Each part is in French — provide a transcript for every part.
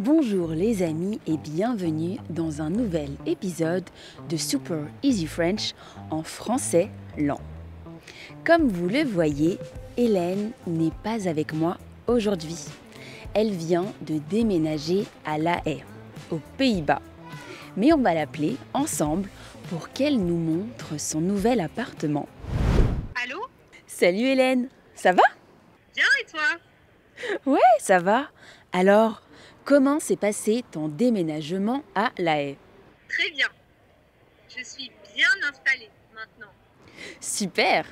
Bonjour les amis et bienvenue dans un nouvel épisode de Super Easy French en français lent. Comme vous le voyez, Hélène n'est pas avec moi aujourd'hui. Elle vient de déménager à La Haye, aux Pays-Bas. Mais on va l'appeler ensemble pour qu'elle nous montre son nouvel appartement. Allô? Salut Hélène, ça va? Bien et toi? Ouais, ça va. Alors, comment s'est passé ton déménagement à La Haye? Très bien. Je suis bien installée maintenant. Super!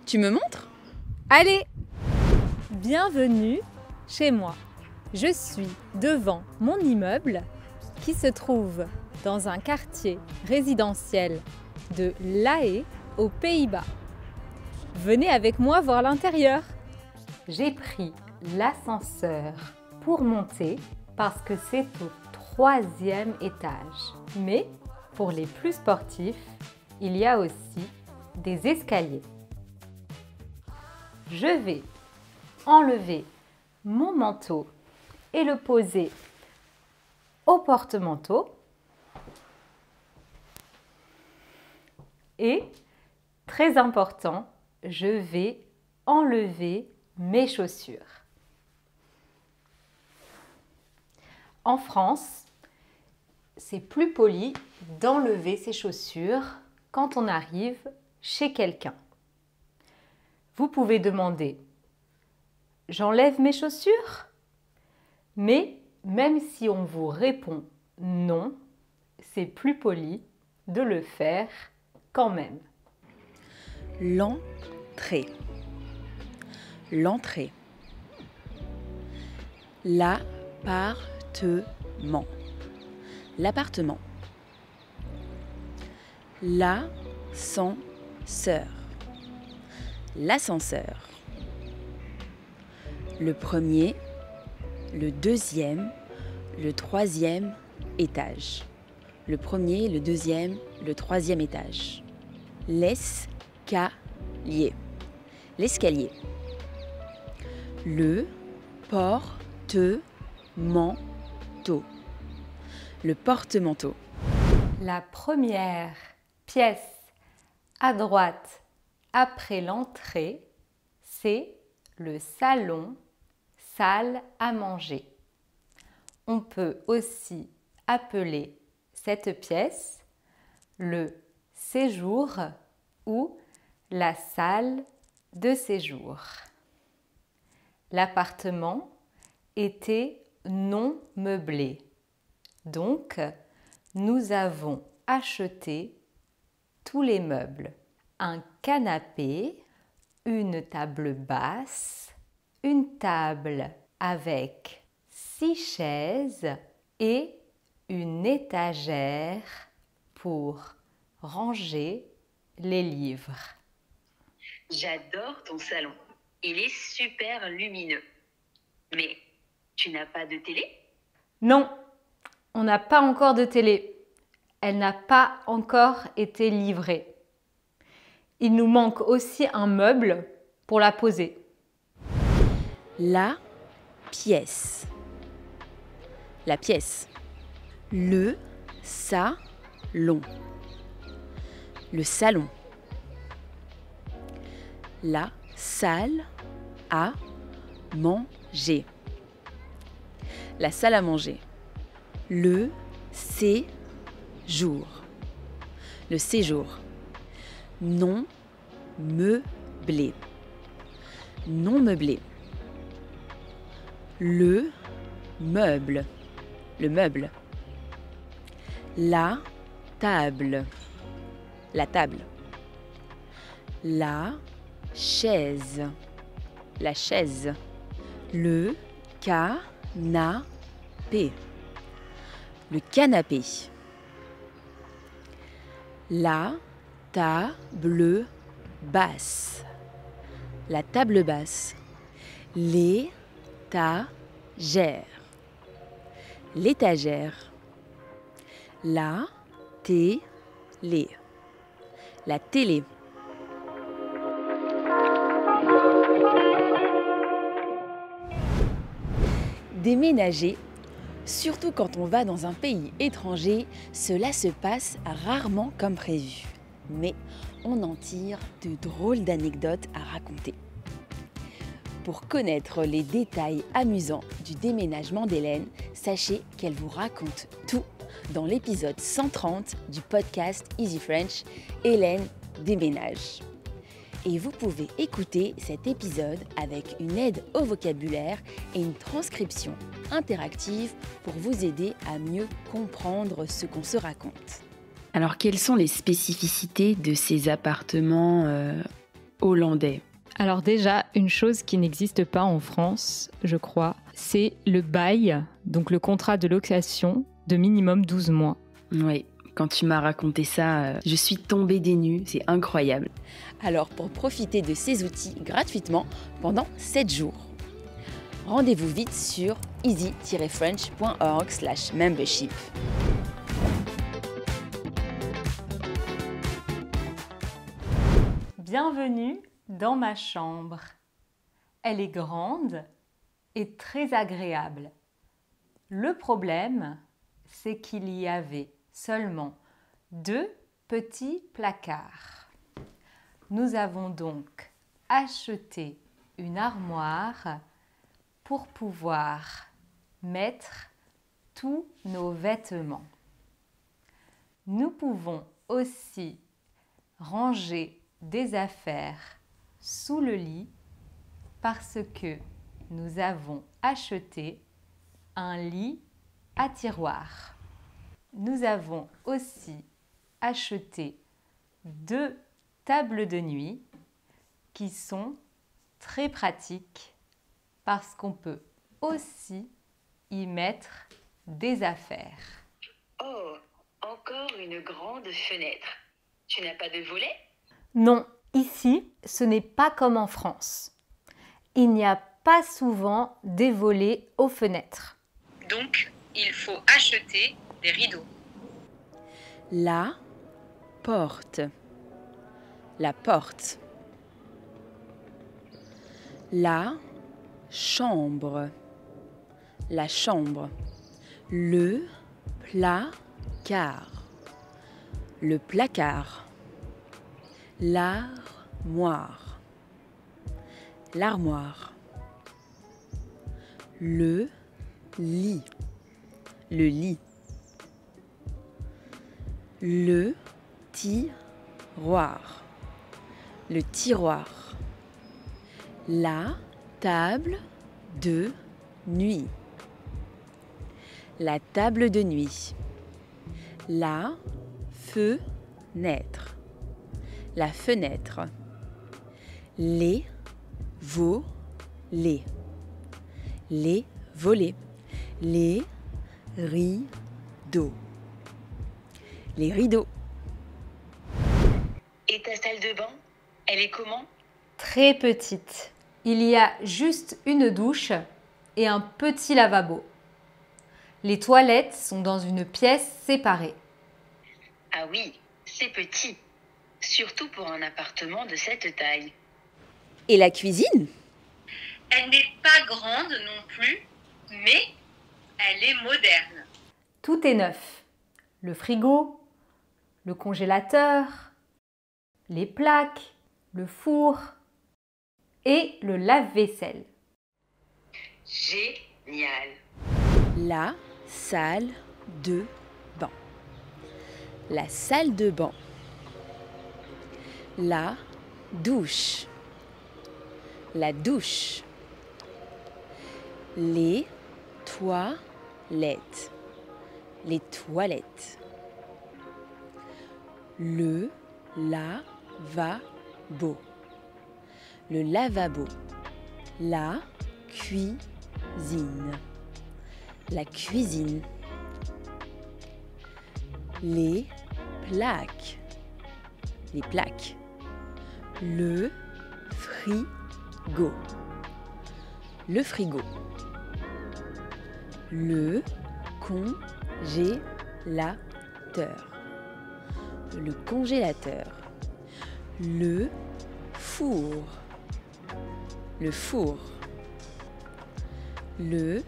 Tu me montres? Allez, bienvenue chez moi. Je suis devant mon immeuble qui se trouve dans un quartier résidentiel de La Haye aux Pays-Bas. Venez avec moi voir l'intérieur. J'ai pris l'ascenseur pour monter parce que c'est au 3e étage. Mais pour les plus sportifs, il y a aussi des escaliers. Je vais enlever mon manteau et le poser au porte-manteau. Et, très important, je vais enlever mes chaussures. En France, c'est plus poli d'enlever ses chaussures quand on arrive chez quelqu'un. Vous pouvez demander « J'enlève mes chaussures ?» Mais même si on vous répond « non », c'est plus poli de le faire quand même. L'entrée. L'entrée. L'appartement. L'appartement. L'ascenseur. L'ascenseur. Le premier, le deuxième, le troisième étage. Le premier, le deuxième, le troisième étage. L'escalier. L'escalier. Le porte-manteau. Le porte-manteau. La première pièce à droite après l'entrée, c'est le salon, salle à manger. On peut aussi appeler cette pièce le séjour ou la salle de séjour. L'appartement était non meublé. Donc, nous avons acheté tous les meubles. Un canapé, une table basse, une table avec 6 chaises et une étagère pour ranger les livres. J'adore ton salon. Il est super lumineux. Mais tu n'as pas de télé? Non, on n'a pas encore de télé. Elle n'a pas encore été livrée. Il nous manque aussi un meuble pour la poser. La pièce. La pièce. Le salon. Le salon. La salle à manger. La salle à manger. Le séjour. Le séjour. Non meublé. Non meublé. Le meuble. Le meuble. La table. La table. La chaise. La chaise. Le canapé. Le canapé. La table basse. La table basse. L'étagère. L'étagère. La télé. La télé. Déménager Surtout quand on va dans un pays étranger, cela se passe rarement comme prévu. Mais on en tire de drôles d'anecdotes à raconter. Pour connaître les détails amusants du déménagement d'Hélène, sachez qu'elle vous raconte tout dans l'épisode 130 du podcast Easy French, Hélène déménage. Et vous pouvez écouter cet épisode avec une aide au vocabulaire et une transcription interactive pour vous aider à mieux comprendre ce qu'on se raconte. Alors, quelles sont les spécificités de ces appartements hollandais ? Alors déjà, une chose qui n'existe pas en France, je crois, c'est le bail, donc le contrat de location de minimum 12 mois. Oui, quand tu m'as raconté ça, je suis tombée des nues, c'est incroyable. Alors pour profiter de ces outils gratuitement pendant 7 jours, rendez-vous vite sur easy-french.org/membership. Bienvenue dans ma chambre. Elle est grande et très agréable. Le problème, c'est qu'il y avait seulement 2 petits placards. Nous avons donc acheté une armoire pour pouvoir mettre tous nos vêtements. Nous pouvons aussi ranger des affaires sous le lit parce que nous avons acheté un lit à tiroir. Nous avons aussi acheté 2 tables de nuit qui sont très pratiques parce qu'on peut aussi y mettre des affaires. Oh, encore une grande fenêtre. Tu n'as pas de volet ? Non, ici, ce n'est pas comme en France. Il n'y a pas souvent des volets aux fenêtres. Donc, il faut acheter des rideaux. La porte. La porte. La chambre. La chambre. Le placard. Le placard. L'armoire. L'armoire. Le lit. Le lit. Le tiroir. Le tiroir. La table de nuit. La table de nuit. La fenêtre. La fenêtre. Les volets. Les volets. Les rideaux. Les rideaux. Et ta salle de bain, elle est comment ? Très petite. Il y a juste une douche et un petit lavabo. Les toilettes sont dans une pièce séparée. Ah oui, c'est petit. Surtout pour un appartement de cette taille. Et la cuisine ? Elle n'est pas grande non plus, mais elle est moderne. Tout est neuf. Le frigo, le congélateur, les plaques, le four et le lave-vaisselle. Génial. La salle de bain. La salle de bain. La douche. La douche. Les toilettes. Les toilettes. Le lavabo. Le lavabo. La cuisine. La cuisine. Les plaques. Les plaques. Le frigo. Le frigo. Le congélateur. Le congélateur. Le four. Le four. Le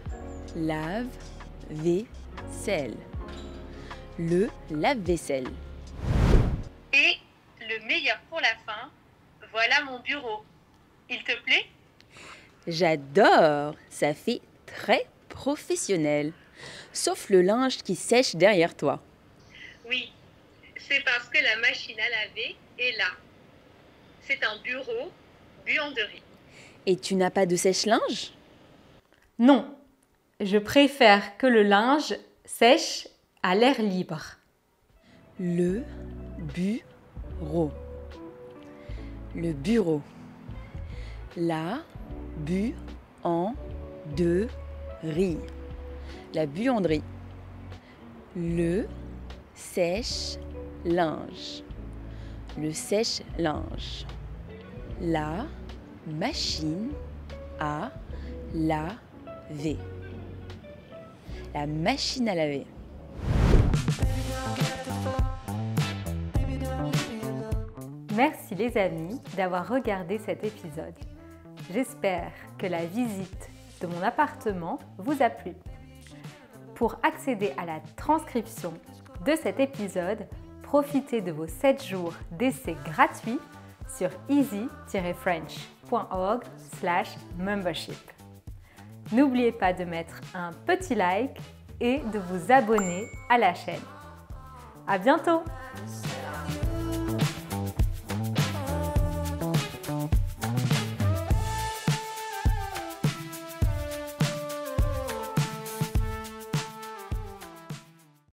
lave-vaisselle. Le lave-vaisselle. Et le meilleur pour la fin, voilà mon bureau. Il te plaît? J'adore, ça fait très professionnel. Sauf le linge qui sèche derrière toi. Oui, c'est parce que la machine à laver est là. C'est un bureau buanderie. Et tu n'as pas de sèche-linge? Non, je préfère que le linge sèche à l'air libre. Le bureau. Le bureau. La buanderie. La buanderie. Le sèche-linge. Le sèche-linge. La machine à laver. La machine à laver. Merci les amis d'avoir regardé cet épisode. J'espère que la visite de mon appartement vous a plu. Pour accéder à la transcription de cet épisode, profitez de vos 7 jours d'essai gratuits sur easy-french.org/membership. N'oubliez pas de mettre un petit like et de vous abonner à la chaîne. À bientôt!